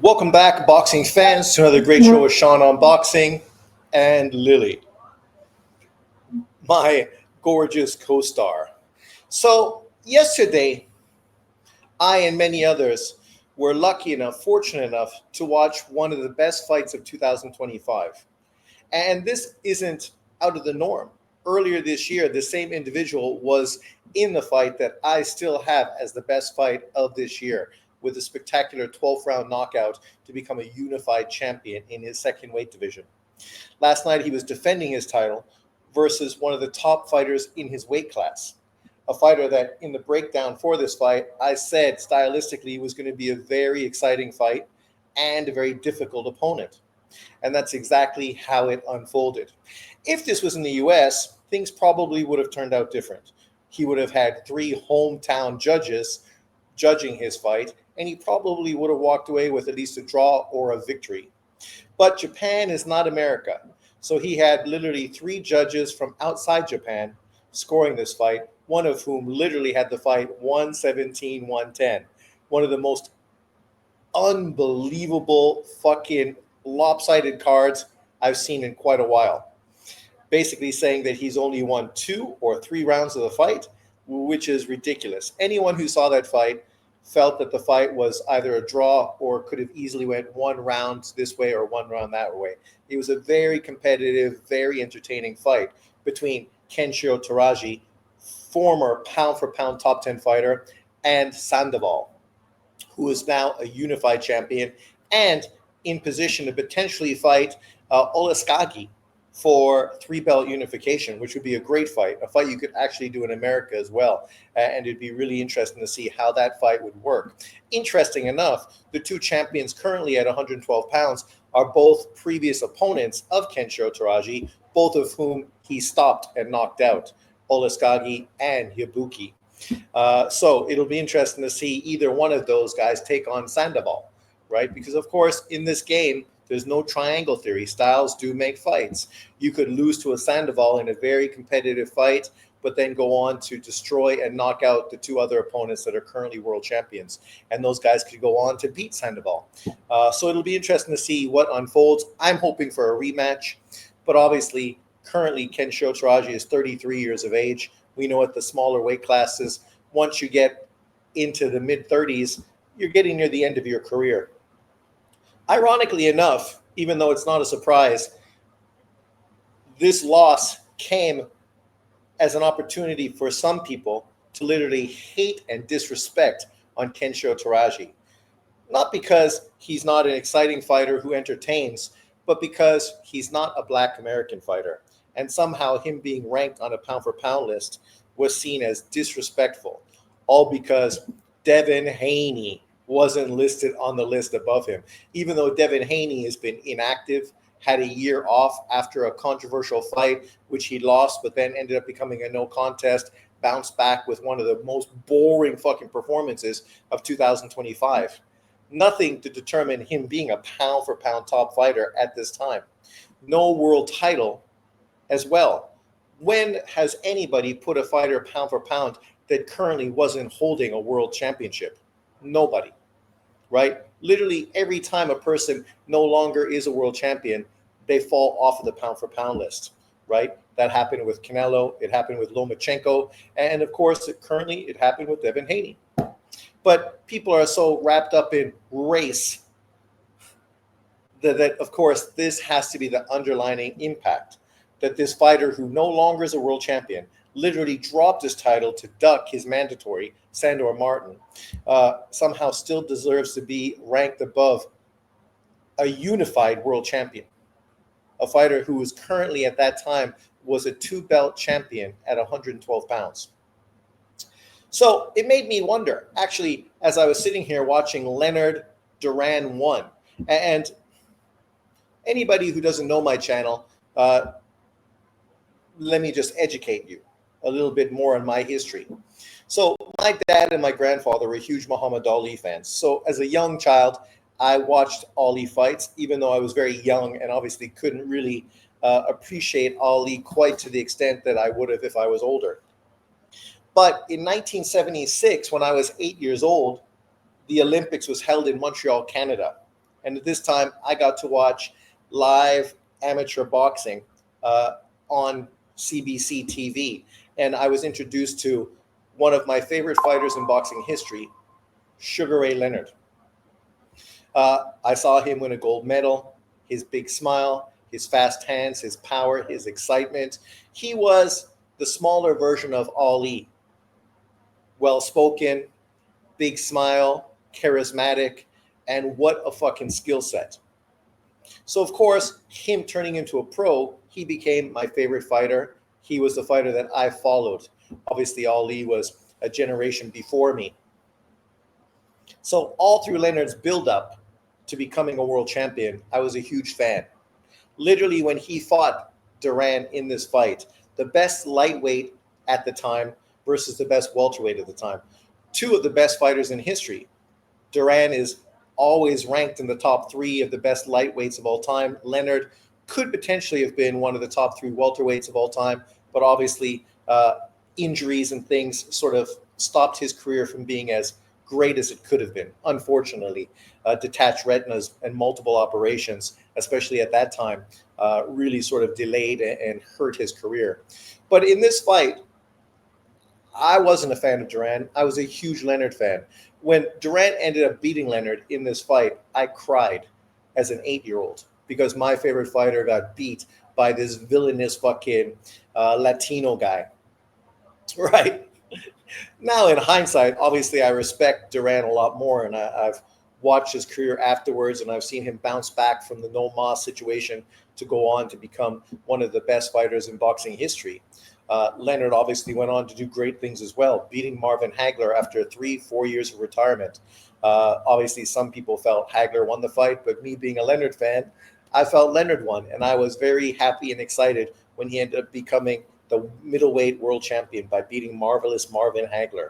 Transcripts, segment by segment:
Welcome back, boxing fans, to another great show with Sean on Boxing and Lily, my gorgeous co star. So, yesterday, I and many others were lucky enough, fortunate enough, to watch one of the best fights of 2025. And this isn't out of the norm. Earlier this year, the same individual was in the fight that I still have as the best fight of this year, with a spectacular 12th round knockout to become a unified champion in his second weight division. Last night, he was defending his title versus one of the top fighters in his weight class. A fighter that, in the breakdown for this fight, I said stylistically was going to be a very exciting fight and a very difficult opponent. And that's exactly how it unfolded. If this was in the US, things probably would have turned out different. He would have had three hometown judges judging his fight, and he probably would have walked away with at least a draw or a victory. But Japan is not America. So he had literally three judges from outside Japan scoring this fight, one of whom literally had the fight 117-110. One of the most unbelievable fucking lopsided cards I've seen in quite a while. Basically saying that he's only won 2 or 3 rounds of the fight, which is ridiculous. Anyone who saw that fight felt that the fight was either a draw or could have easily went 1 round this way or 1 round that way. It was a very competitive, very entertaining fight between Kenshiro Taraji, former pound-for-pound top 10 fighter, and Sandoval, who is now a unified champion and in position to potentially fight Olaskagi for 3-belt unification, which would be a great fight, a fight you could actually do in America as well. And it'd be really interesting to see how that fight would work. Interesting enough, the two champions currently at 112 pounds are both previous opponents of Kenshiro Taraji, both of whom he stopped and knocked out, Olaskagi and Yabuki. So it'll be interesting to see either one of those guys take on Sandoval, right? Because, of course, in this game, there's no triangle theory. Styles do make fights. You could lose to a Sandoval in a very competitive fight, but then go on to destroy and knock out the 2 other opponents that are currently world champions. And those guys could go on to beat Sandoval. So it'll be interesting to see what unfolds. I'm hoping for a rematch, but obviously, currently, Kenshiro Taraji is 33 years of age. We know at the smaller weight classes, once you get into the mid-30s, you're getting near the end of your career. Ironically enough, even though it's not a surprise, this loss came as an opportunity for some people to literally hate and disrespect on Kenshiro Taraji. Not because he's not an exciting fighter who entertains, but because he's not a Black American fighter. And somehow him being ranked on a pound-for-pound list was seen as disrespectful, all because Devin Haney wasn't listed on the list above him. Even though Devin Haney has been inactive, had a year off after a controversial fight, which he lost, but then ended up becoming a no contest, bounced back with one of the most boring fucking performances of 2025. Nothing to determine him being a pound-for-pound top fighter at this time. No world title as well. When has anybody put a fighter pound for pound that currently wasn't holding a world championship? Nobody, right? Literally every time a person no longer is a world champion, they fall off of the pound for pound list, right? That happened with Canelo. It happened with Lomachenko. And of course, currently it happened with Devin Haney. But people are so wrapped up in race that of course, this has to be the underlining impact, that this fighter who no longer is a world champion literally dropped his title to duck his mandatory, Sandor Martin, somehow still deserves to be ranked above a unified world champion, a fighter who was currently at that time was a 2-belt champion at 112 pounds. So it made me wonder, actually, as I was sitting here watching Leonard Duran 1, and anybody who doesn't know my channel, let me just educate you a little bit more on my history. So my dad and my grandfather were huge Muhammad Ali fans. So as a young child, I watched Ali fights, even though I was very young and obviously couldn't really appreciate Ali quite to the extent that I would have if I was older. But in 1976, when I was 8 years old, the Olympics was held in Montreal, Canada. And at this time, I got to watch live amateur boxing on CBC TV. And I was introduced to one of my favorite fighters in boxing history, Sugar Ray Leonard. I saw him win a gold medal, his big smile, his fast hands, his power, his excitement. He was the smaller version of Ali. Well spoken, big smile, charismatic, and what a fucking skill set. So, of course, him turning into a pro, he became my favorite fighter. He was the fighter that I followed. Obviously, Ali was a generation before me. So, all through Leonard's build-up to becoming a world champion, I was a huge fan. Literally, when he fought Duran in this fight, the best lightweight at the time versus the best welterweight at the time, two of the best fighters in history. Duran is always ranked in the top three of the best lightweights of all time. Leonard could potentially have been one of the top three welterweights of all time, but obviously injuries and things sort of stopped his career from being as great as it could have been. Unfortunately, detached retinas and multiple operations, especially at that time, really sort of delayed and hurt his career. But in this fight, I wasn't a fan of Duran. I was a huge Leonard fan. When Duran ended up beating Leonard in this fight, I cried as an 8-year-old because my favorite fighter got beat by this villainous fucking Latino guy. Right? Now, in hindsight, obviously, I respect Duran a lot more, and I've watched his career afterwards, and I've seen him bounce back from the No Mas situation to go on to become one of the best fighters in boxing history. Leonard obviously went on to do great things as well, beating Marvin Hagler after 3-4 years of retirement. Obviously, some people felt Hagler won the fight, but me being a Leonard fan, I felt Leonard won, and I was very happy and excited when he ended up becoming the middleweight world champion by beating marvelous Marvin Hagler,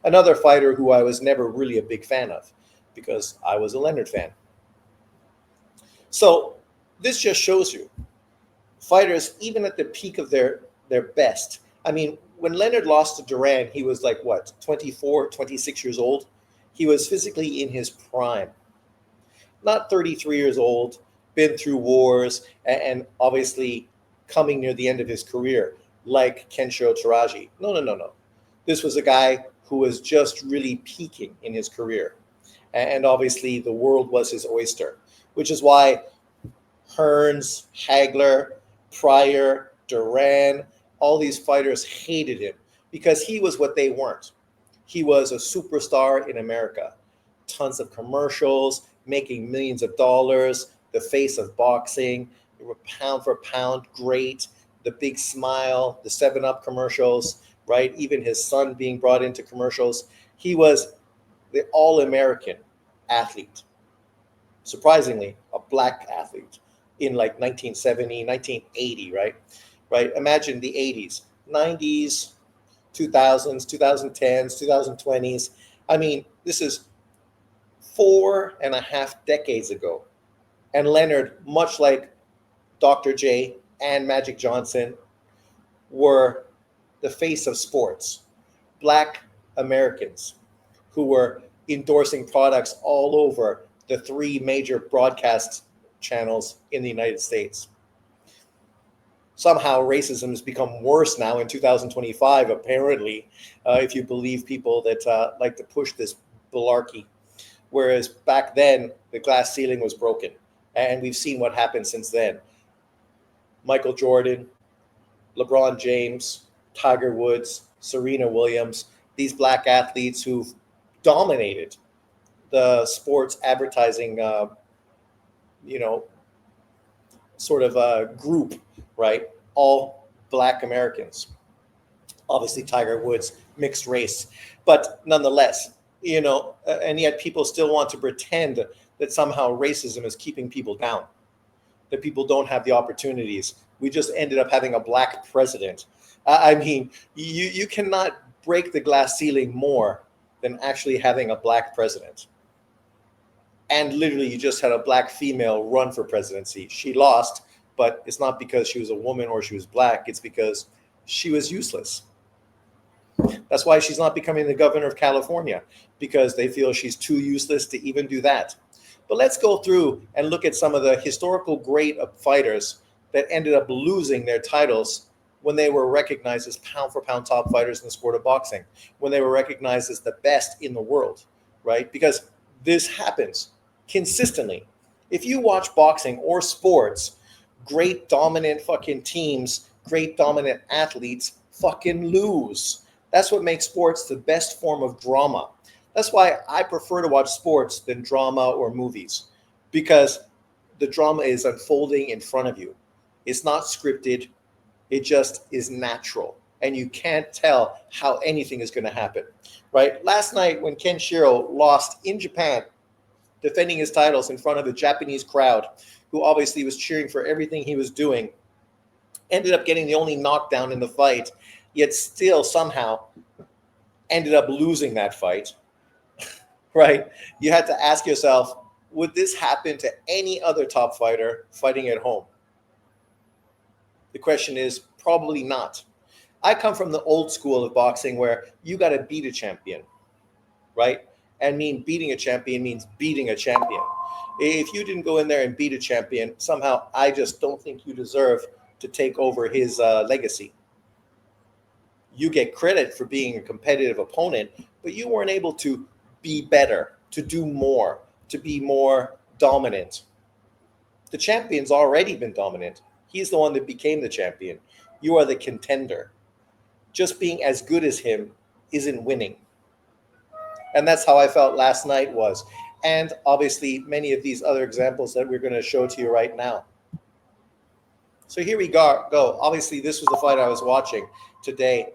another fighter who I was never really a big fan of because I was a Leonard fan. So this just shows you fighters, even at the peak of their best. I mean, when Leonard lost to Duran, he was like, what, 24, 26 years old? He was physically in his prime. Not 33 years old, been through wars, and obviously coming near the end of his career, like Kensho Taraji. No. This was a guy who was just really peaking in his career. And obviously the world was his oyster, which is why Hearns, Hagler, Pryor, Duran, all these fighters hated him because he was what they weren't. He was a superstar in America. Tons of commercials, making millions of dollars, the face of boxing, pound for pound, great, the big smile, the 7-Up commercials, right? Even his son being brought into commercials. He was the all-American athlete. Surprisingly, a black athlete in like 1970, 1980, right? Right? Imagine the 80s, 90s, 2000s, 2010s, 2020s. I mean, this is 4.5 decades ago. And Leonard, much like Dr. J and Magic Johnson, were the face of sports. Black Americans who were endorsing products all over the 3 major broadcast channels in the United States. Somehow racism has become worse now in 2025, apparently, if you believe people that like to push this malarkey. Whereas back then, the glass ceiling was broken. And we've seen what happened since then. Michael Jordan, LeBron James, Tiger Woods, Serena Williams, these black athletes who've dominated the sports advertising, sort of a group, right? All black Americans. Obviously, Tiger Woods, mixed race, but nonetheless, and yet people still want to pretend that somehow racism is keeping people down, that people don't have the opportunities. We just ended up having a black president. I mean, you cannot break the glass ceiling more than actually having a black president. And literally, you just had a black female run for presidency. She lost, but it's not because she was a woman or she was black. It's because she was useless. That's why she's not becoming the governor of California, because they feel she's too useless to even do that. But let's go through and look at some of the historical great fighters that ended up losing their titles when they were recognized as pound for pound top fighters in the sport of boxing, when they were recognized as the best in the world, right? Because this happens consistently. If you watch boxing or sports, great dominant fucking teams, great dominant athletes fucking lose. That's what makes sports the best form of drama. That's why I prefer to watch sports than drama or movies, because the drama is unfolding in front of you. It's not scripted, it just is natural. And you can't tell how anything is going to happen, right? Last night, when Ken Shiro lost in Japan, defending his titles in front of a Japanese crowd, who obviously was cheering for everything he was doing, ended up getting the only knockdown in the fight, yet still somehow ended up losing that fight, right? You had to ask yourself, would this happen to any other top fighter fighting at home? The question is probably not. I come from the old school of boxing where you got to beat a champion, right? And beating a champion means beating a champion. If you didn't go in there and beat a champion, somehow I just don't think you deserve to take over his legacy. You get credit for being a competitive opponent, but you weren't able to be better, to do more, to be more dominant. The champion's already been dominant. He's the one that became the champion. You are the contender. Just being as good as him isn't winning. And that's how I felt last night was. And obviously many of these other examples that we're going to show to you right now. So here we go. Obviously, this was the fight I was watching today.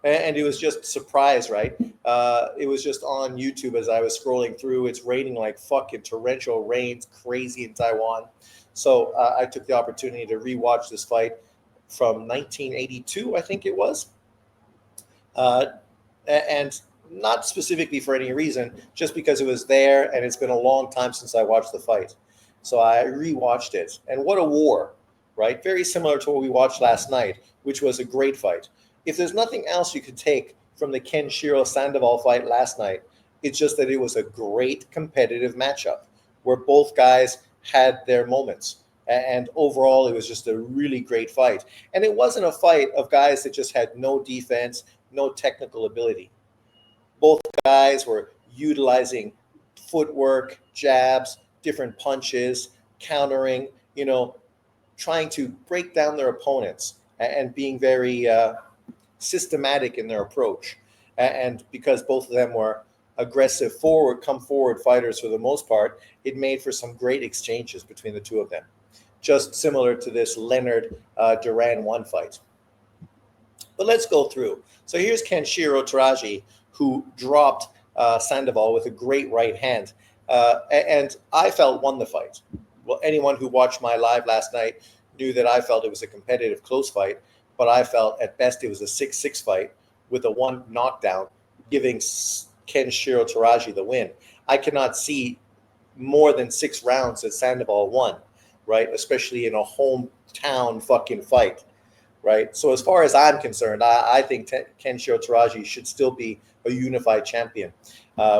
And it was just a surprise, right? It was just on YouTube as I was scrolling through. It's raining like fucking torrential rains, crazy in Taiwan. So I took the opportunity to rewatch this fight from 1982, I think it was. And not specifically for any reason, just because it was there and it's been a long time since I watched the fight. So I rewatched it. And what a war, right? Very similar to what we watched last night, which was a great fight. If there's nothing else you could take from the Ken Shiro Sandoval fight last night, it's just that it was a great competitive matchup where both guys had their moments. And overall, it was just a really great fight. And it wasn't a fight of guys that just had no defense, no technical ability. Both guys were utilizing footwork, jabs, different punches, countering, trying to break down their opponents and being very systematic in their approach. And because both of them were aggressive come forward fighters for the most part, it made for some great exchanges between the two of them. Just similar to this Leonard Duran 1 fight. But let's go through. So here's Kenshiro Teraji, who dropped Sandoval with a great right hand. And I felt won the fight. Well, anyone who watched my live last night knew that I felt it was a competitive, close fight, but I felt at best it was a 6-6 fight with a 1 knockdown, giving Kenshiro Teraji the win. I cannot see more than 6 rounds that Sandoval won, right? Especially in a hometown fucking fight, right? So as far as I'm concerned, I think Kenshiro Teraji should still be a unified champion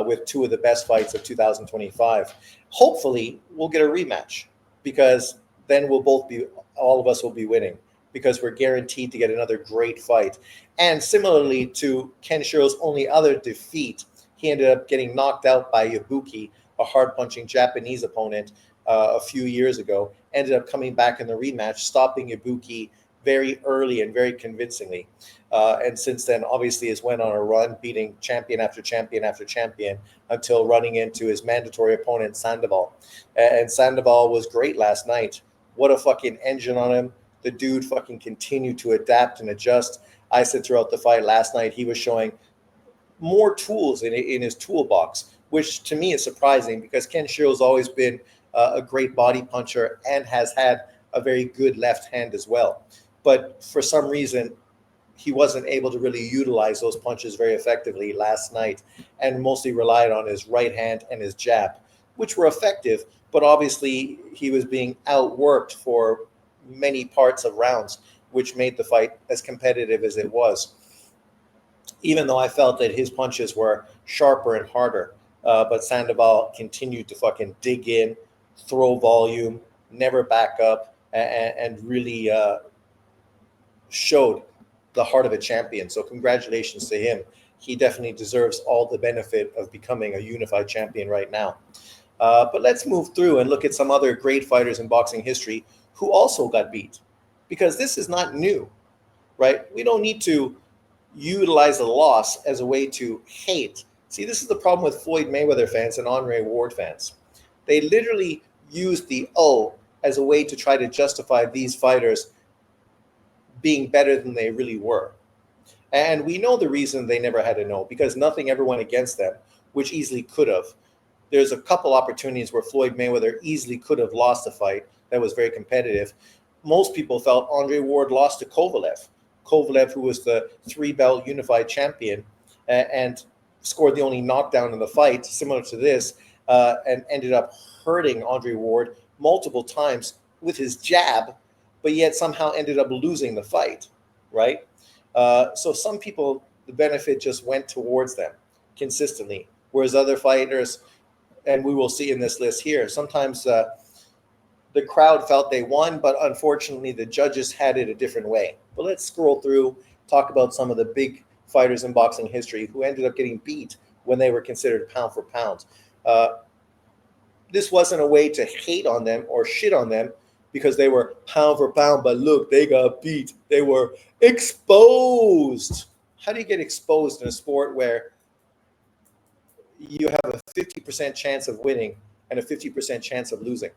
with 2 of the best fights of 2025. Hopefully, we'll get a rematch because then all of us will be winning because we're guaranteed to get another great fight. And similarly to Kenshiro's only other defeat, he ended up getting knocked out by Ibuki, a hard-punching Japanese opponent a few years ago, ended up coming back in the rematch, stopping Ibuki very early and very convincingly. And since then, obviously, has went on a run, beating champion after champion after champion until running into his mandatory opponent, Sandoval. And Sandoval was great last night. What a fucking engine on him. The dude fucking continued to adapt and adjust. I said throughout the fight last night, he was showing more tools in his toolbox, which to me is surprising because Kenshiro's always been a great body puncher and has had a very good left hand as well. But for some reason, he wasn't able to really utilize those punches very effectively last night and mostly relied on his right hand and his jab, which were effective, but obviously he was being outworked for many parts of rounds, which made the fight as competitive as it was. Even though I felt that his punches were sharper and harder, but Sandoval continued to fucking dig in, throw volume, never back up, and really showed the heart of a champion. So congratulations to him. He definitely deserves all the benefit of becoming a unified champion right now. But let's move through and look at some other great fighters in boxing history who also got beat, because this is not new, right? We don't need to utilize the loss as a way to hate. See, this is the problem with Floyd Mayweather fans and Andre Ward fans. They literally use the O as a way to try to justify these fighters being better than they really were. And we know the reason they never had a no, because nothing ever went against them, which easily could have. There's a couple opportunities where Floyd Mayweather easily could have lost a fight that was very competitive. Most people felt Andre Ward lost to Kovalev. Kovalev, who was the three-belt unified champion and scored the only knockdown in the fight, similar to this, and ended up hurting Andre Ward multiple times with his jab, but yet somehow ended up losing the fight, right? So some people, the benefit just went towards them consistently, whereas other fighters, and we will see in this list here, sometimes the crowd felt they won, but unfortunately the judges had it a different way. But let's scroll through, talk about some of the big fighters in boxing history who ended up getting beat when they were considered pound for pound. This wasn't a way to hate on them or shit on them because they were pound for pound, but look, they got beat. They were exposed. How do you get exposed in a sport where you have a 50% chance of winning and a 50% chance of losing?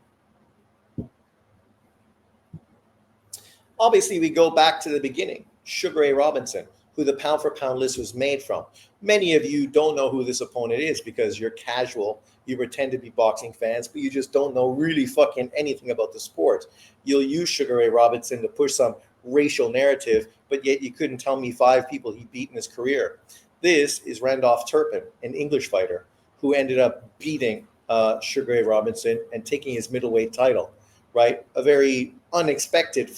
Obviously, we go back to the beginning. Sugar Ray Robinson, who the pound for pound list was made from. Many of you don't know who this opponent is because you're casual. You pretend to be boxing fans, but you just don't know really fucking anything about the sport. You'll use Sugar Ray Robinson to push some racial narrative, but yet you couldn't tell me 5 people he beat in his career. This is Randolph Turpin, an English fighter, who ended up beating Sugar Ray Robinson and taking his middleweight title, right? A very unexpected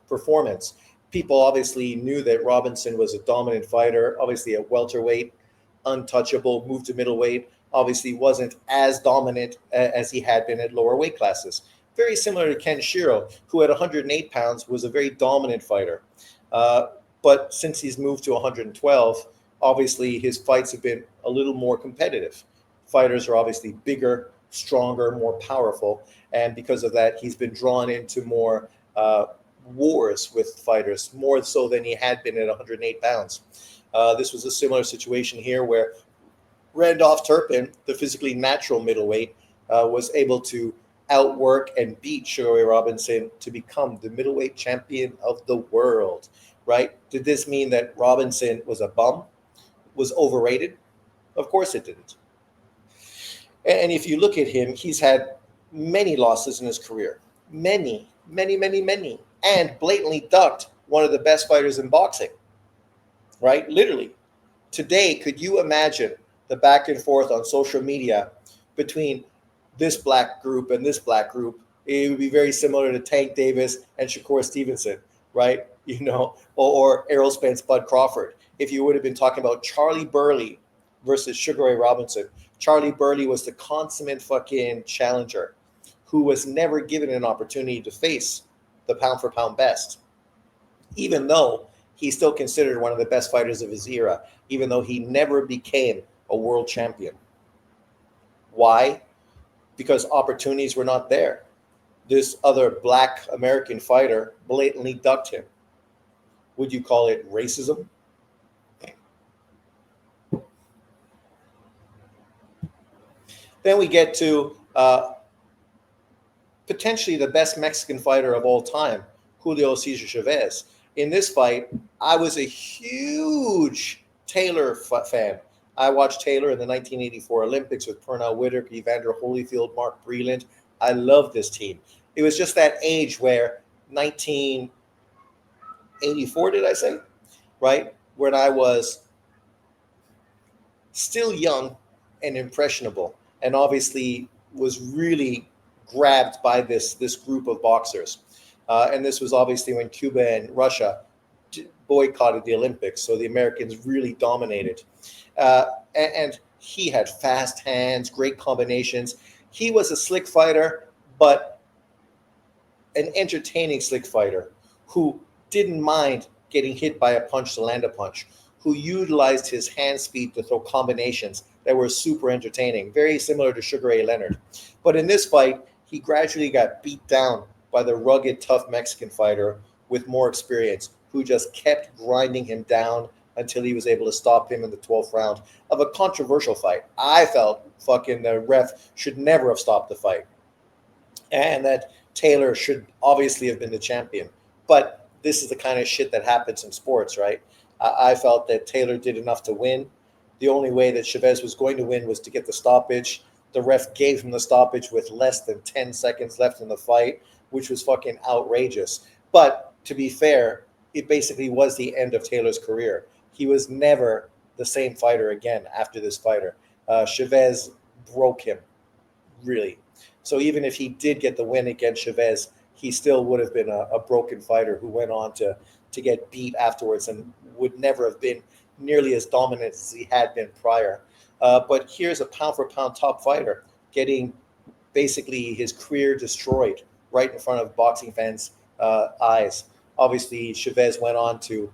performance. People obviously knew that Robinson was a dominant fighter, obviously a welterweight, untouchable, moved to middleweight, obviously wasn't as dominant as he had been at lower weight classes. Very similar to Ken Shiro, who at 108 pounds was a very dominant fighter. But since he's moved to 112, obviously his fights have been a little more competitive. Fighters are obviously bigger, stronger, more powerful, and because of that, he's been drawn into more wars with fighters, more so than he had been at 108 pounds. This was a similar situation here where Randolph Turpin, the physically natural middleweight, was able to outwork and beat Sugar Ray Robinson to become the middleweight champion of the world, right? Did this mean that Robinson was a bum, was overrated? Of course it didn't. And if you look at him, he's had many losses in his career. Many, and blatantly ducked one of the best fighters in boxing, right? Literally. Today, could you imagine the back and forth on social media between this black group and this black group? It would be very similar to Tank Davis and Shakur Stevenson, right? Or Errol Spence, Bud Crawford. If you would have been talking about Charlie Burley versus Sugar Ray Robinson. Charlie Burley was the consummate fucking challenger who was never given an opportunity to face the pound for pound best, even though he's still considered one of the best fighters of his era, even though he never became a world champion. Why? Because opportunities were not there. This other black American fighter blatantly ducked him. Would you call it racism? Then we get to potentially the best Mexican fighter of all time, Julio Cesar Chavez. In this fight, I was a huge Taylor fan. I watched Taylor in the 1984 Olympics with Pernell Whitaker, Evander Holyfield, Mark Breland. I love this team. It was just that age where 1984, did I say? Right? When I was still young and impressionable, and obviously was really grabbed by this group of boxers. And this was obviously when Cuba and Russia boycotted the Olympics, so the Americans really dominated. And He had fast hands, great combinations. He was a slick fighter, but an entertaining slick fighter who didn't mind getting hit by a punch to land a punch, who utilized his hand speed to throw combinations that were super entertaining, very similar to Sugar Ray Leonard. But in this fight, he gradually got beat down by the rugged, tough Mexican fighter with more experience, who just kept grinding him down until he was able to stop him in the 12th round of a controversial fight. I felt fucking the ref should never have stopped the fight, and that Taylor should obviously have been the champion. But this is the kind of shit that happens in sports, right? I felt that Taylor did enough to win. The only way that Chavez was going to win was to get the stoppage. The ref gave him the stoppage with less than 10 seconds left in the fight, which was fucking outrageous. But to be fair, it basically was the end of Taylor's career. He was never the same fighter again after this fighter. Chavez broke him, really. So even if he did get the win against Chavez, he still would have been a broken fighter who went on to get beat afterwards and would never have been nearly as dominant as he had been prior. But here's a pound for pound top fighter getting basically his career destroyed right in front of boxing fans' eyes. Obviously, Chavez went on to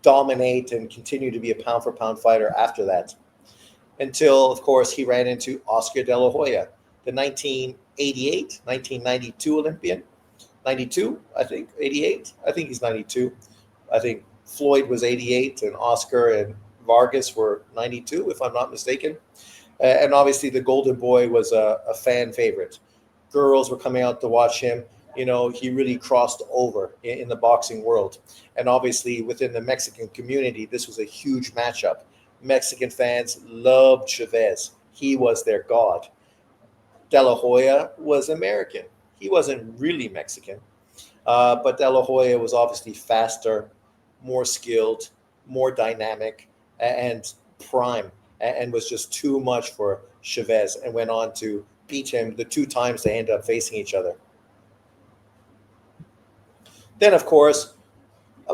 dominate and continue to be a pound for pound fighter after that, until, of course, he ran into Oscar De La Hoya, the 1988, 1992 Olympian. 92, I think, 88. I think he's 92. I think Floyd was 88 and Oscar and Vargas were 92, if I'm not mistaken. And obviously the Golden Boy was a fan favorite. Girls were coming out to watch him. You know, he really crossed over in the boxing world. And obviously within the Mexican community, this was a huge matchup. Mexican fans loved Chavez. He was their god. De La Hoya was American. He wasn't really Mexican. But De La Hoya was obviously faster, more skilled, more dynamic, and prime, and was just too much for Chavez, and went on to beat him the two times they ended up facing each other. Then, of course,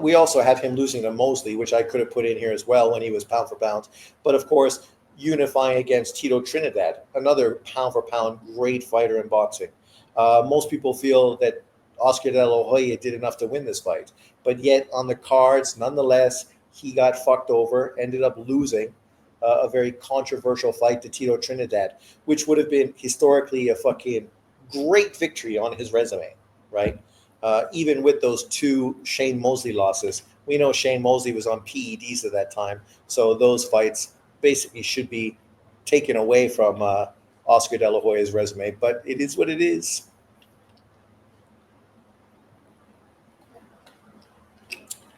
we also have him losing to Mosley, which I could have put in here as well when he was pound for pound. But of course, unifying against Tito Trinidad, another pound for pound great fighter in boxing. Most people feel that Oscar De La Hoya did enough to win this fight, but yet on the cards, nonetheless, he got fucked over, ended up losing a very controversial fight to Tito Trinidad, which would have been historically a fucking great victory on his resume, right? Even with those two Shane Mosley losses, we know Shane Mosley was on PEDs at that time, so those fights basically should be taken away from Oscar De La Hoya's resume, but it is what it is.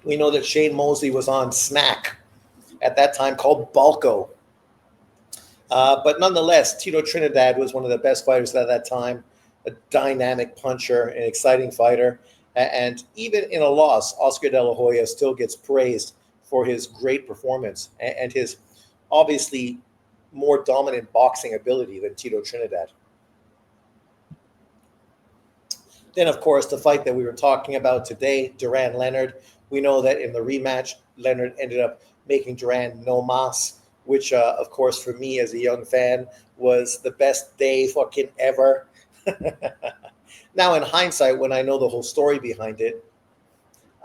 We know that Shane Mosley was on Snack at that time called Balco. But nonetheless, Tito Trinidad was one of the best fighters at that time, a dynamic puncher, an exciting fighter. And even in a loss, Oscar De La Hoya still gets praised for his great performance and his obviously more dominant boxing ability than Tito Trinidad. Then, of course, the fight that we were talking about today, Duran Leonard. We know that in the rematch, Leonard ended up making Duran no mas, which, of course, for me as a young fan, was the best day fucking ever. Now, in hindsight, when I know the whole story behind it,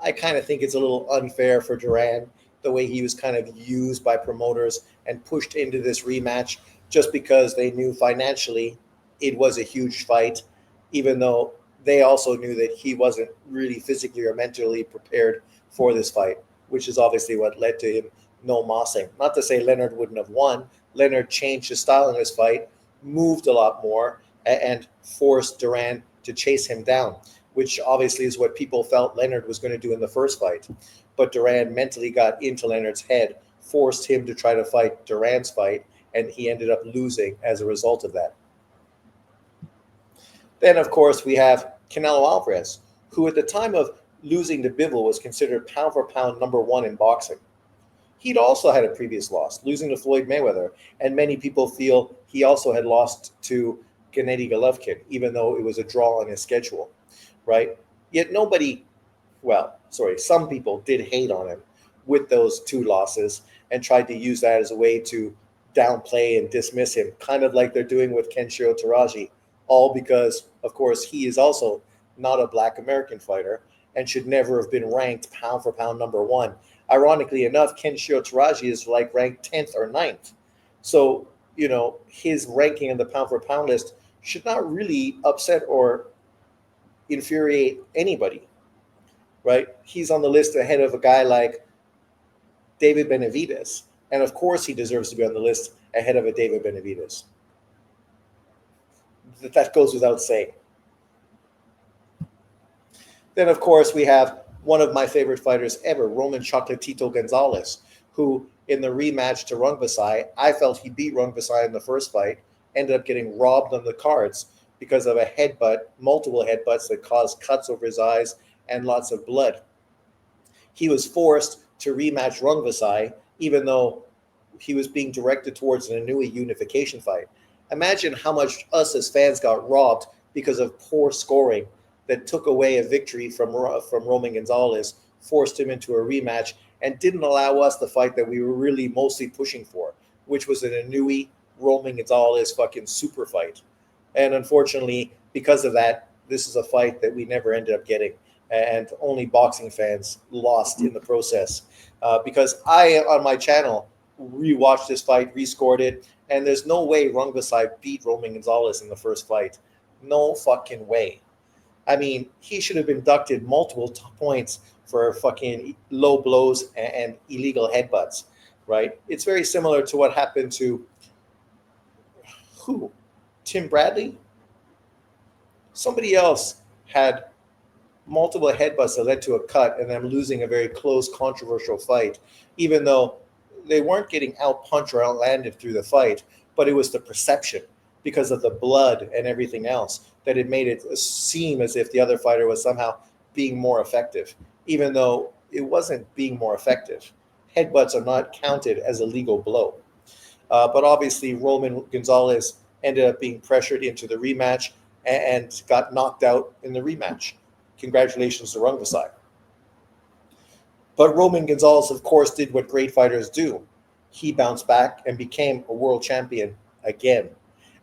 I kind of think it's a little unfair for Duran, the way he was kind of used by promoters and pushed into this rematch just because they knew financially it was a huge fight, even though they also knew that he wasn't really physically or mentally prepared for this fight, which is obviously what led to him no mossing. Not to say Leonard wouldn't have won. Leonard changed his style in this fight, moved a lot more, and forced Duran to chase him down, which obviously is what people felt Leonard was going to do in the first fight. But Duran mentally got into Leonard's head, forced him to try to fight Duran's fight, and he ended up losing as a result of that. Then, of course, we have Canelo Alvarez, who at the time of losing to Bivol was considered pound for pound number one in boxing. He'd also had a previous loss, losing to Floyd Mayweather, and many people feel he also had lost to Gennady Golovkin, even though it was a draw on his schedule, right? Yet some people did hate on him with those two losses and tried to use that as a way to downplay and dismiss him, kind of like they're doing with Kenshiro Teraji, all because, of course, he is also not a Black American fighter and should never have been ranked pound for pound number one. Ironically enough, Kenshiro Teraji is like ranked 10th or ninth. So, his ranking in the pound for pound list should not really upset or infuriate anybody, right? He's on the list ahead of a guy like David Benavidez. And of course, he deserves to be on the list ahead of a David Benavidez. That goes without saying. Then, of course, we have one of my favorite fighters ever, Roman Chocolatito Gonzalez, who in the rematch to Rungvisai, I felt he beat Rungvisai in the first fight, ended up getting robbed on the cards because of a headbutt, multiple headbutts that caused cuts over his eyes and lots of blood. He was forced to rematch Rungvisai, even though he was being directed towards an Inoue unification fight. Imagine how much us as fans got robbed because of poor scoring that took away a victory from Roman Gonzalez, forced him into a rematch, and didn't allow us the fight that we were really mostly pushing for, which was an Inoue Roman Gonzalez fucking super fight. And unfortunately, because of that, this is a fight that we never ended up getting, and only boxing fans lost in the process. Because I, on my channel, rewatched this fight, rescored it, and there's no way Rungvisai beat Roman Gonzalez in the first fight. No fucking way. I mean, he should have been ducked multiple points for fucking low blows and illegal headbutts, right? It's very similar to what happened to who? Tim Bradley? Somebody else had multiple headbutts that led to a cut and them losing a very close, controversial fight, even though they weren't getting out-punched or outlanded through the fight, but it was the perception because of the blood and everything else that it made it seem as if the other fighter was somehow being more effective, even though it wasn't being more effective. Headbutts are not counted as a legal blow. But obviously, Roman Gonzalez ended up being pressured into the rematch and got knocked out in the rematch. Congratulations to Rungvisai. But Roman Gonzalez, of course, did what great fighters do. He bounced back and became a world champion again,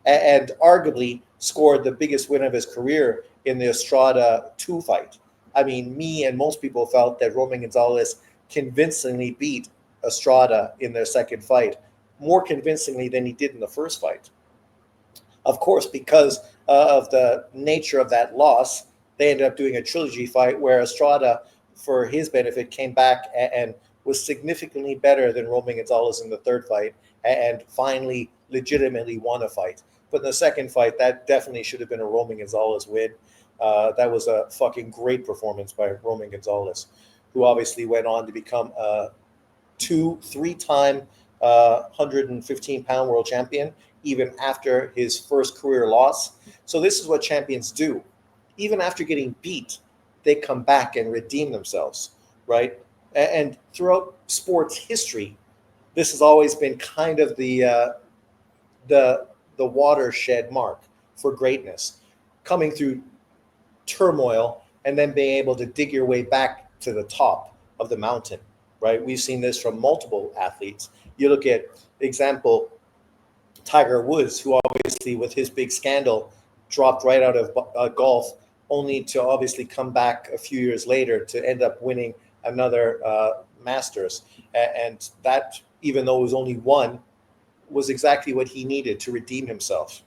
and arguably scored the biggest win of his career in the Estrada 2 fight. I mean, me and most people felt that Roman Gonzalez convincingly beat Estrada in their second fight, more convincingly than he did in the first fight. Of course, because of the nature of that loss, they ended up doing a trilogy fight where Estrada, for his benefit, came back and was significantly better than Roman Gonzalez in the third fight and finally legitimately won a fight. But in the second fight, that definitely should have been a Roman Gonzalez win. That was a fucking great performance by Roman Gonzalez, who obviously went on to become a 3-time 115-pound world champion, even after his first career loss. So this is what champions do. Even after getting beat, they come back and redeem themselves, right? And throughout sports history, this has always been kind of the watershed mark for greatness, coming through turmoil and then being able to dig your way back to the top of the mountain, right? We've seen this from multiple athletes. You look at, example, Tiger Woods, who obviously with his big scandal dropped right out of golf, only to obviously come back a few years later to end up winning another Masters. And that, even though it was only one, was exactly what he needed to redeem himself.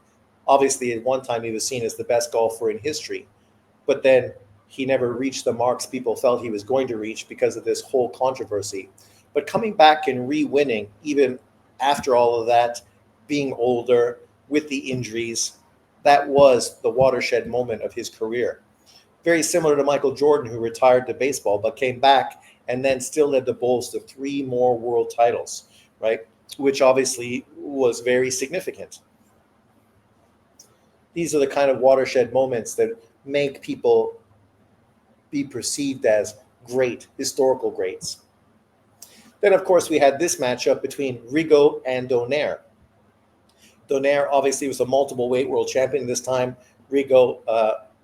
Obviously, at one time he was seen as the best golfer in history, but then he never reached the marks people felt he was going to reach because of this whole controversy. But coming back and re-winning, even after all of that, being older, with the injuries, that was the watershed moment of his career. Very similar to Michael Jordan, who retired to baseball but came back and then still led the Bulls to 3 more world titles, right? Which obviously was very significant. These are the kind of watershed moments that make people be perceived as great, historical greats. Then, of course, we had this matchup between Rigo and Donaire. Donaire obviously was a multiple weight world champion this time. Rigo,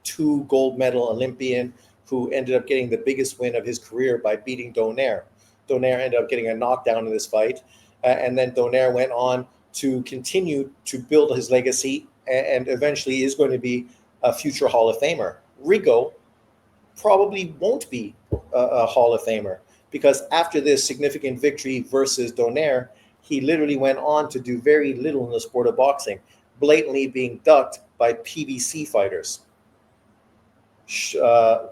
2 gold medal Olympian, who ended up getting the biggest win of his career by beating Donaire. Donaire ended up getting a knockdown in this fight, and then Donaire went on to continue to build his legacy and eventually is going to be a future Hall of Famer. Rigo probably won't be a Hall of Famer because after this significant victory versus Donaire, he literally went on to do very little in the sport of boxing, blatantly being ducked by PBC fighters. Uh,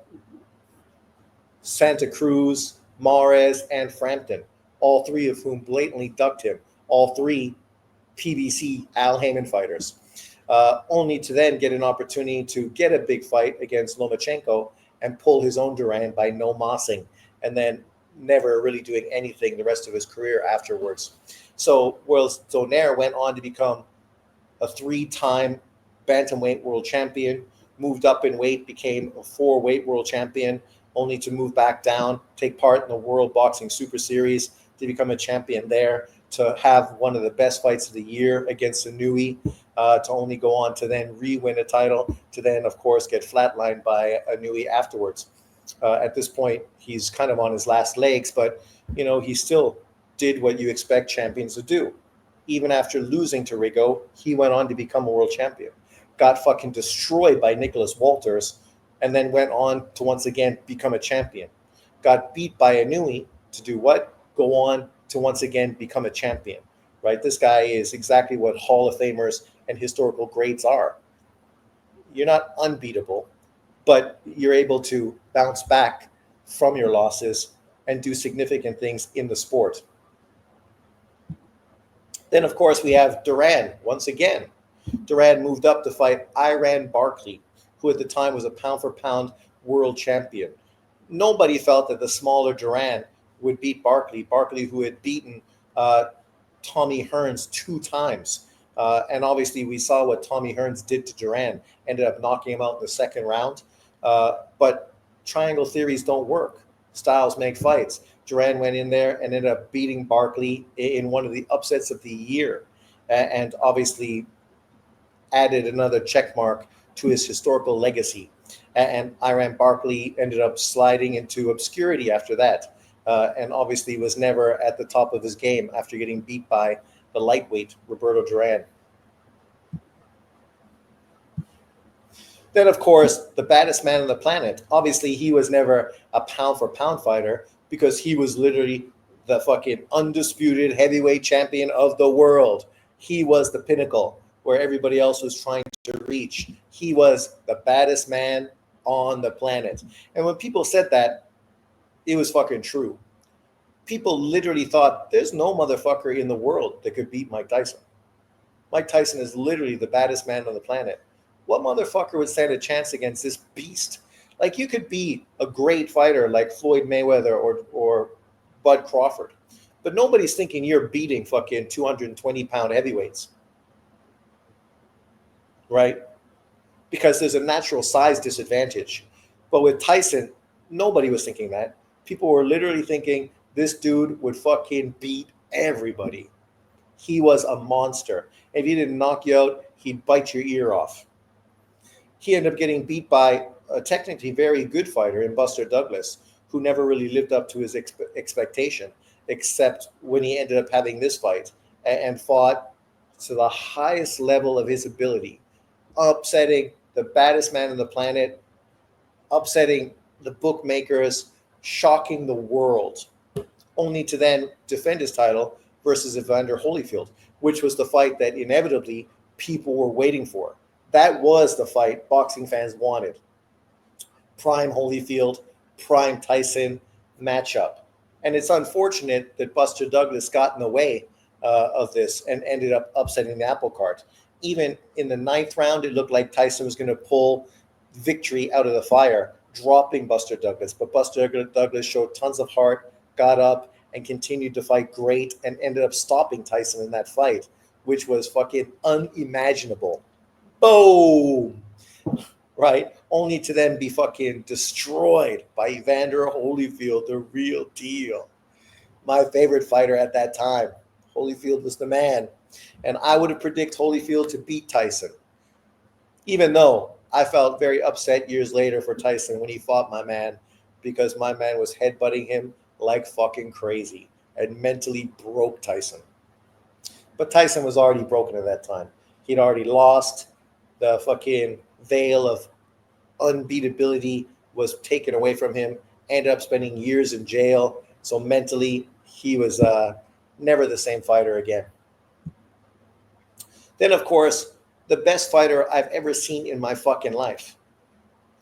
Santa Cruz, Mares, and Frampton, all three of whom blatantly ducked him, all three PBC Al Heyman fighters, only to then get an opportunity to get a big fight against Lomachenko and pull his own Duran by no mossing, and then never really doing anything the rest of his career afterwards. So, whereas Donaire went on to become a 3-time bantamweight world champion, moved up in weight, became a 4-weight world champion, only to move back down, take part in the World Boxing Super Series, to become a champion there, to have one of the best fights of the year against Inoue, to only go on to then re-win a title, to then, of course, get flatlined by Inoue afterwards. At this point, he's kind of on his last legs, but, he still did what you expect champions to do. Even after losing to Rigo, he went on to become a world champion. Got fucking destroyed by Nicholas Walters, and then went on to once again become a champion. Got beat by Inoue to do what? Go on to once again become a champion, right? This guy is exactly what Hall of Famers and historical greats are. You're not unbeatable, but you're able to bounce back from your losses and do significant things in the sport. Then, of course, we have Duran once again. Duran moved up to fight Iran Barkley, who at the time was a pound-for-pound world champion. Nobody felt that the smaller Duran would beat Barkley. Barkley, who had beaten Tommy Hearns 2 times. And obviously, we saw what Tommy Hearns did to Duran, ended up knocking him out in the second round. But triangle theories don't work. Styles make fights. Duran went in there and ended up beating Barkley in one of the upsets of the year, and obviously added another check mark to his historical legacy. And Iran Barkley ended up sliding into obscurity after that, and obviously was never at the top of his game after getting beat by the lightweight Roberto Duran. Then, of course, the baddest man on the planet. Obviously, he was never a pound-for-pound fighter because he was literally the fucking undisputed heavyweight champion of the world. He was the pinnacle where everybody else was trying to reach. He was the baddest man on the planet. And when people said that, it was fucking true. People literally thought, there's no motherfucker in the world that could beat Mike Tyson. Mike Tyson is literally the baddest man on the planet. What motherfucker would stand a chance against this beast? Like, you could be a great fighter like Floyd Mayweather or Bud Crawford, but nobody's thinking you're beating fucking 220-pound heavyweights, right? Because there's a natural size disadvantage. But with Tyson, nobody was thinking that. People were literally thinking this dude would fucking beat everybody. He was a monster. If he didn't knock you out, he'd bite your ear off. He ended up getting beat by a technically very good fighter in Buster Douglas, who never really lived up to his expectation, except when he ended up having this fight and fought to the highest level of his ability, upsetting the baddest man on the planet, upsetting the bookmakers, shocking the world, only to then defend his title versus Evander Holyfield, which was the fight that inevitably people were waiting for. That was the fight boxing fans wanted. Prime Holyfield, prime Tyson matchup. And it's unfortunate that Buster Douglas got in the way of this and ended up upsetting the apple cart. Even in the 9th round, it looked like Tyson was going to pull victory out of the fire, dropping Buster Douglas. But Buster Douglas showed tons of heart, got up, and continued to fight great, and ended up stopping Tyson in that fight, which was fucking unimaginable. Boom! Right? Only to then be fucking destroyed by Evander Holyfield, the real deal. My favorite fighter at that time. Holyfield was the man. And I would have predicted Holyfield to beat Tyson. Even though I felt very upset years later for Tyson when he fought my man, because my man was headbutting him like fucking crazy and mentally broke Tyson. But Tyson was already broken at that time. He'd already lost. The fucking veil of unbeatability was taken away from him. Ended up spending years in jail. So mentally, he was never the same fighter again. Then, of course, the best fighter I've ever seen in my fucking life.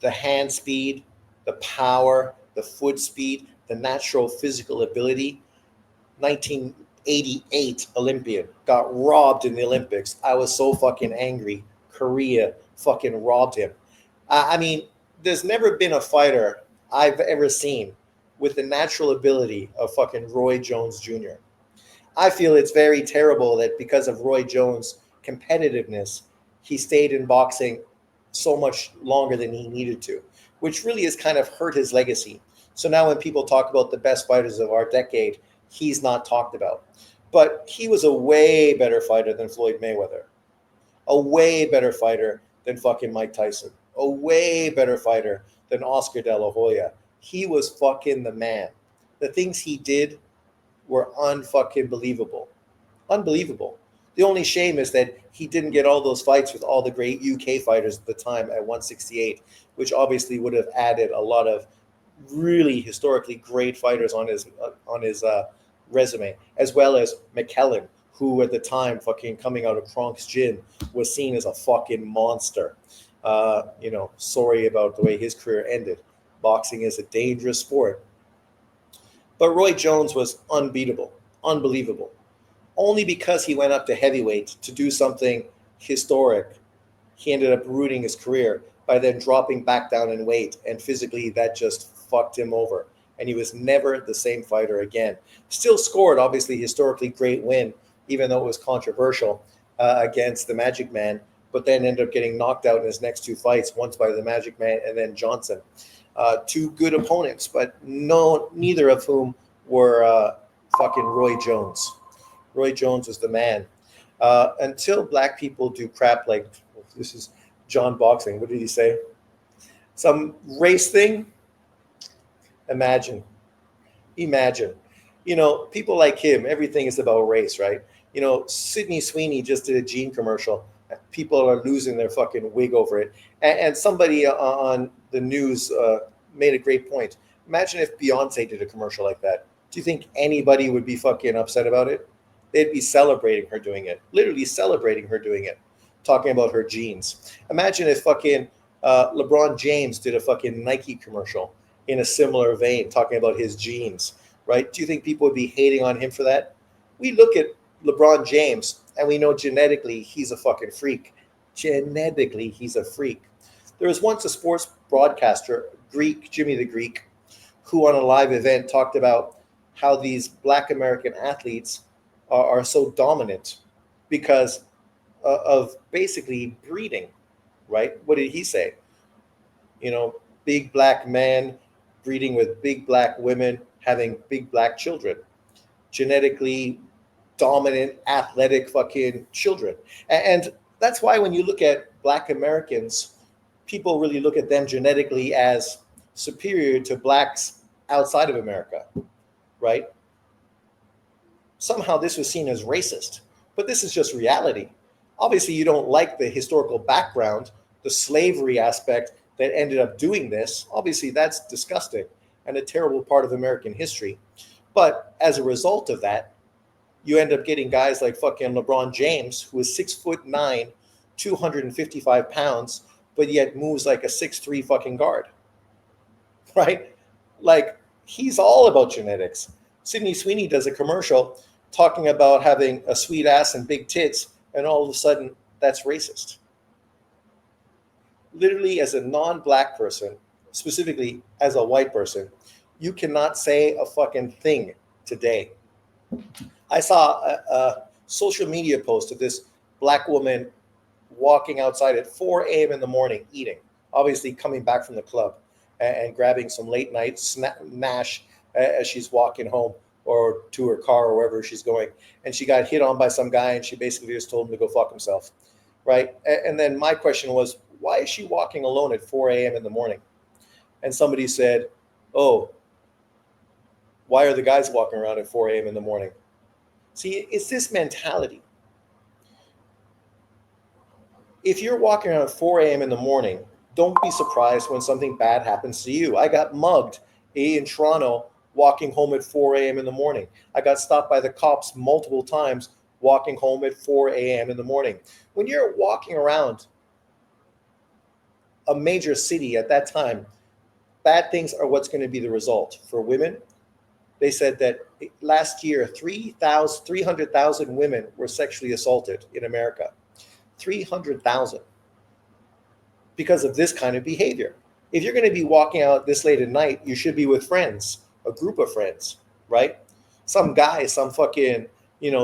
The hand speed, the power, the foot speed, the natural physical ability. 1988 Olympian got robbed in the Olympics. I was so fucking angry. Korea fucking robbed him. I mean, there's never been a fighter I've ever seen with the natural ability of fucking Roy Jones Jr. I feel it's very terrible that because of Roy Jones' competitiveness, he stayed in boxing so much longer than he needed to, which really has kind of hurt his legacy. So now when people talk about the best fighters of our decade, he's not talked about. But he was a way better fighter than Floyd Mayweather, a way better fighter than fucking Mike Tyson, a way better fighter than Oscar De La Hoya. He was fucking the man. The things he did were unfucking believable. Unbelievable. The only shame is that he didn't get all those fights with all the great UK fighters at the time at 168, which obviously would have added a lot of really historically great fighters on his resume, as well as McKellen, who at the time, fucking coming out of Kronk's gym, was seen as a fucking monster. Sorry about the way his career ended. Boxing is a dangerous sport. But Roy Jones was unbeatable, unbelievable. Only because he went up to heavyweight to do something historic, he ended up ruining his career by then dropping back down in weight. And physically, that just fucked him over. And he was never the same fighter again. Still scored, obviously, historically great win, even though it was controversial against the Magic Man, but then ended up getting knocked out in his next two fights, once by the Magic Man and then Johnson. Two good opponents, but neither of whom were fucking Roy Jones. Roy Jones was the man. Until black people do crap like, this is John Boxing. What did he say? Some race thing? Imagine. People like him, everything is about race, right? Sydney Sweeney just did a Gene commercial. People are losing their fucking wig over it. And somebody on the news made a great point. Imagine if Beyonce did a commercial like that. Do you think anybody would be fucking upset about it? They'd be celebrating her doing it, literally celebrating her doing it, talking about her jeans. Imagine if fucking LeBron James did a fucking Nike commercial in a similar vein, talking about his jeans, right? Do you think people would be hating on him for that? We look at LeBron James and we know genetically he's a fucking freak. Genetically, he's a freak. There was once a sports broadcaster, Jimmy the Greek, who on a live event talked about how these black American athletes are so dominant because of basically breeding, right? What did he say? Big black men breeding with big black women, having big black children, genetically dominant, athletic fucking children. And that's why when you look at black Americans, people really look at them genetically as superior to blacks outside of America, right? Somehow this was seen as racist, but this is just reality. Obviously, you don't like the historical background, the slavery aspect that ended up doing this. Obviously, that's disgusting and a terrible part of American history. But as a result of that, you end up getting guys like fucking LeBron James, who is 6'9", 255 pounds, but yet moves like a 6'3" fucking guard, right? Like, he's all about genetics. Sydney Sweeney does a commercial talking about having a sweet ass and big tits, and all of a sudden, that's racist. Literally, as a non-black person, specifically as a white person, you cannot say a fucking thing today. I saw a social media post of this black woman walking outside at 4 a.m. in the morning eating, obviously coming back from the club and grabbing some late night nash as she's walking home or to her car or wherever she's going. And she got hit on by some guy and she basically just told him to go fuck himself, right? And then my question was, why is she walking alone at 4 a.m. in the morning? And somebody said, oh, why are the guys walking around at 4 a.m. in the morning? See, it's this mentality. If you're walking around at 4 a.m. in the morning, don't be surprised when something bad happens to you. I got mugged in Toronto walking home at 4 a.m. in the morning. I got stopped by the cops multiple times walking home at 4 a.m. in the morning. When you're walking around a major city at that time, bad things are what's going to be the result. For women, they said that last year 300,000 women were sexually assaulted in America. 300,000 because of this kind of behavior. If you're going to be walking out this late at night, you should be with friends, a group of friends, right? Some guy, some fucking,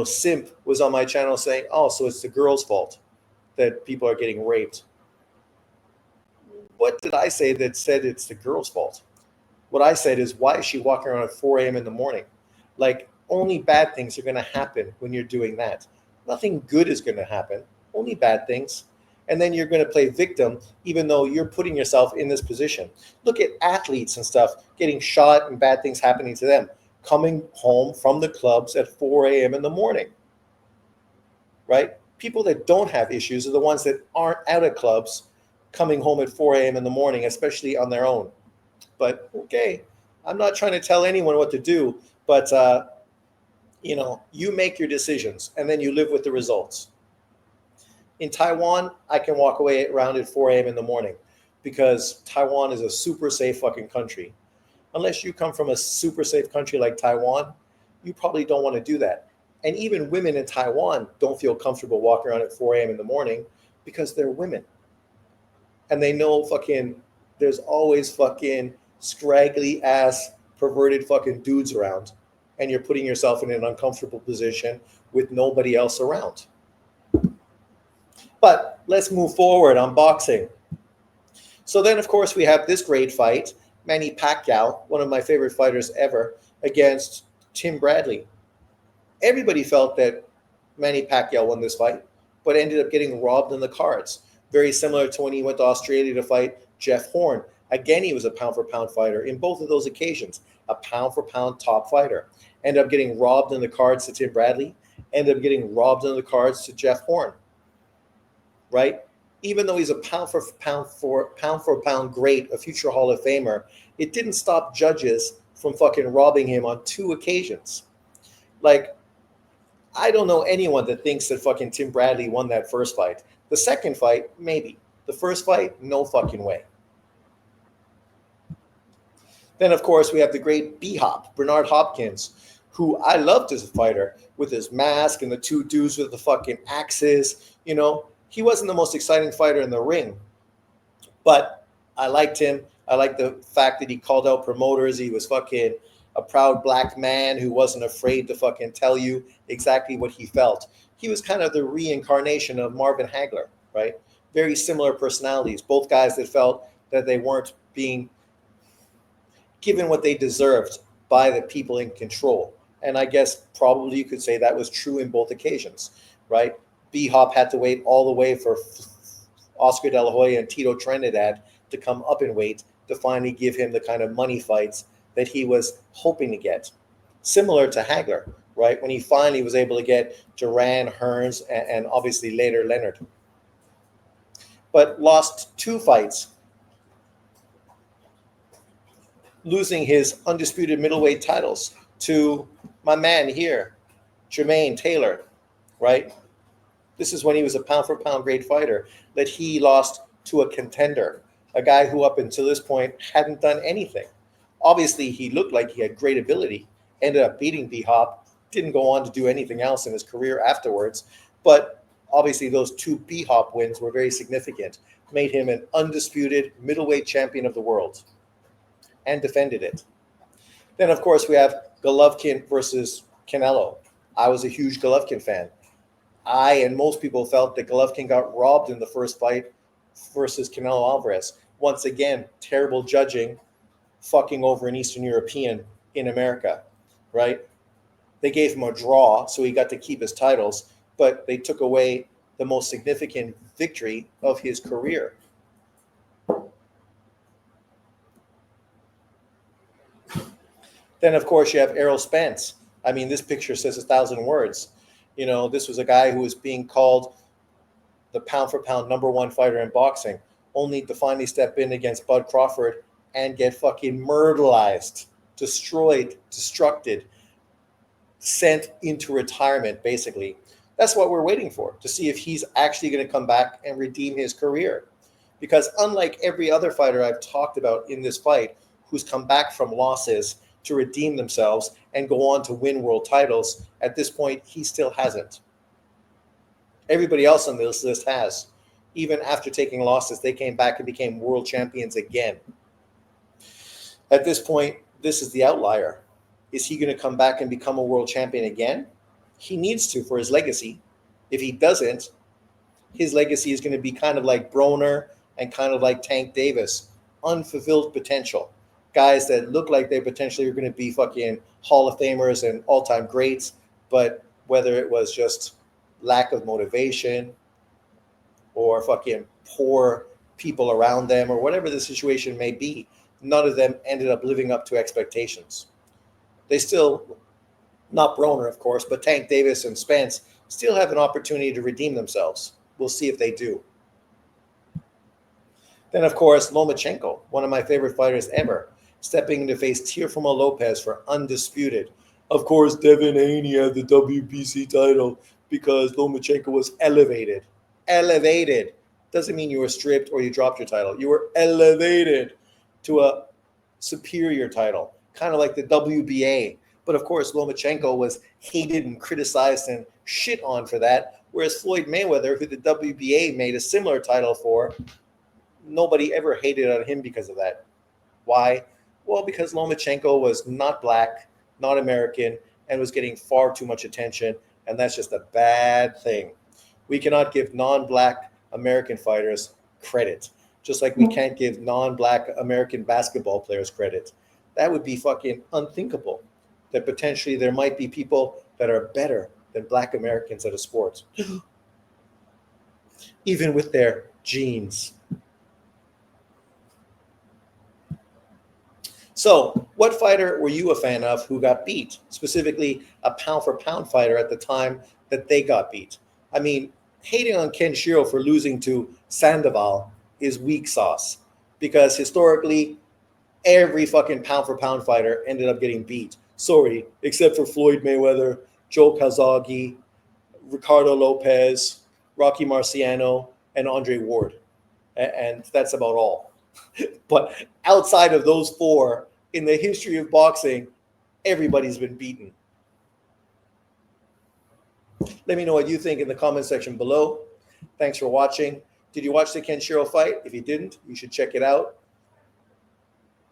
simp was on my channel saying, "Oh, so it's the girl's fault that people are getting raped." What did I say that said it's the girl's fault? What I said is, why is she walking around at 4 a.m. in the morning? Like, only bad things are going to happen when you're doing that. Nothing good is going to happen, only bad things. And then you're going to play victim, even though you're putting yourself in this position. Look at athletes and stuff getting shot and bad things happening to them, coming home from the clubs at 4 a.m. in the morning, right? People that don't have issues are the ones that aren't out of clubs coming home at 4 a.m. in the morning, especially on their own. But okay, I'm not trying to tell anyone what to do, but you make your decisions and then you live with the results. In Taiwan, I can walk away around at 4 a.m. in the morning because Taiwan is a super safe fucking country. Unless you come from a super safe country like Taiwan, you probably don't want to do that. And even women in Taiwan don't feel comfortable walking around at 4 a.m. in the morning because they're women. And they know there's always fucking scraggly ass perverted fucking dudes around. And you're putting yourself in an uncomfortable position with nobody else around. But let's move forward on boxing. So then, of course, we have this great fight, Manny Pacquiao, one of my favorite fighters ever, against Tim Bradley. Everybody felt that Manny Pacquiao won this fight, but ended up getting robbed in the cards. Very similar to when he went to Australia to fight Jeff Horn. Again, he was a pound-for-pound fighter. In both of those occasions, a pound-for-pound top fighter. Ended up getting robbed in the cards to Tim Bradley. Ended up getting robbed in the cards to Jeff Horn. Right? Even though he's a pound-for-pound great, a future Hall of Famer, it didn't stop judges from fucking robbing him on 2 occasions. Like, I don't know anyone that thinks that fucking Tim Bradley won that first fight. The second fight, maybe. The first fight, no fucking way. Then, of course, we have the great B-Hop, Bernard Hopkins, who I loved as a fighter with his mask and the 2 dudes with the fucking axes. He wasn't the most exciting fighter in the ring, but I liked him. I liked the fact that he called out promoters. He was fucking a proud black man who wasn't afraid to fucking tell you exactly what he felt. He was kind of the reincarnation of Marvin Hagler, right? Very similar personalities, both guys that felt that they weren't being given what they deserved by the people in control. And I guess probably you could say that was true in both occasions, right? B-Hop had to wait all the way for Oscar De La Hoya and Tito Trinidad to come up in weight to finally give him the kind of money fights that he was hoping to get. Similar to Hagler, right? When he finally was able to get Duran, Hearns, and obviously later Leonard. But lost 2 fights, losing his undisputed middleweight titles to my man here, Jermaine Taylor, right? This is when he was a pound-for-pound great fighter that he lost to a contender, a guy who up until this point hadn't done anything. Obviously, he looked like he had great ability, ended up beating B-Hop, didn't go on to do anything else in his career afterwards, but obviously those 2 B-Hop wins were very significant, made him an undisputed middleweight champion of the world, and defended it. Then, of course, we have Golovkin versus Canelo. I was a huge Golovkin fan. I and most people felt that Golovkin got robbed in the first fight versus Canelo Alvarez. Once again, terrible judging, fucking over an Eastern European in America, right? They gave him a draw, so he got to keep his titles, but they took away the most significant victory of his career. Then, of course, you have Errol Spence. I mean, this picture says 1,000 words. This was a guy who was being called the pound for pound #1 fighter in boxing, only to finally step in against Bud Crawford and get fucking murderized, destroyed, destructed, sent into retirement, basically. That's what we're waiting for, to see if he's actually going to come back and redeem his career. Because unlike every other fighter I've talked about in this fight who's come back from losses to redeem themselves and go on to win world titles, at this point, he still hasn't. Everybody else on this list has. Even after taking losses, they came back and became world champions again. At this point, this is the outlier. Is he going to come back and become a world champion again? He needs to for his legacy. If he doesn't, his legacy is going to be kind of like Broner and kind of like Tank Davis. Unfulfilled potential. Guys that look like they potentially are going to be fucking Hall of Famers and all-time greats, but whether it was just lack of motivation or fucking poor people around them or whatever the situation may be, none of them ended up living up to expectations. They still, not Broner, of course, but Tank Davis and Spence still have an opportunity to redeem themselves. We'll see if they do. Then, of course, Lomachenko, one of my favorite fighters ever, stepping in to face Teofimo Lopez for undisputed. Of course, Devin Haney had the WBC title because Lomachenko was elevated. Elevated. Doesn't mean you were stripped or you dropped your title. You were elevated to a superior title, kind of like the WBA. But of course, Lomachenko was hated and criticized and shit on for that, whereas Floyd Mayweather, who the WBA made a similar title for, nobody ever hated on him because of that. Why? Well, because Lomachenko was not black, not American, and was getting far too much attention, and that's just a bad thing. We cannot give non-black American fighters credit, just like we can't give non-black American basketball players credit. That would be fucking unthinkable, that potentially there might be people that are better than black Americans at a sport, even with their genes. So, what fighter were you a fan of who got beat? Specifically, a pound-for-pound fighter at the time that they got beat. I mean, hating on Kenshiro for losing to Sandoval is weak sauce, because historically, every fucking pound-for-pound fighter ended up getting beat. Sorry, except for Floyd Mayweather, Joe Calzaghe, Ricardo Lopez, Rocky Marciano, and Andre Ward. And that's about all. But outside of those four, in the history of boxing, everybody's been beaten. Let me know what you think in the comment section below. Thanks for watching. Did you watch the Kenshiro fight? If you didn't, you should check it out.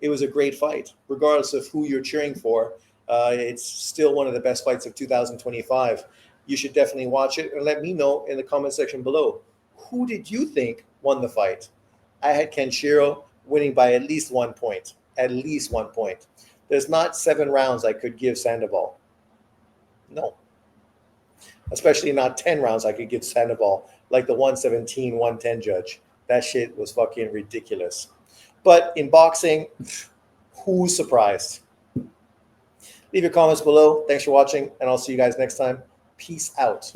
It was a great fight, regardless of who you're cheering for. It's still one of the best fights of 2025. You should definitely watch it and let me know in the comment section below. Who did you think won the fight? I had Kenshiro winning by at least 1 point. At least 1 point. There's not 7 rounds I could give Sandoval. No. Especially not 10 rounds I could give Sandoval, like the 117, 110 judge. That shit was fucking ridiculous. But in boxing, who's surprised? Leave your comments below. Thanks for watching, and I'll see you guys next time. Peace out.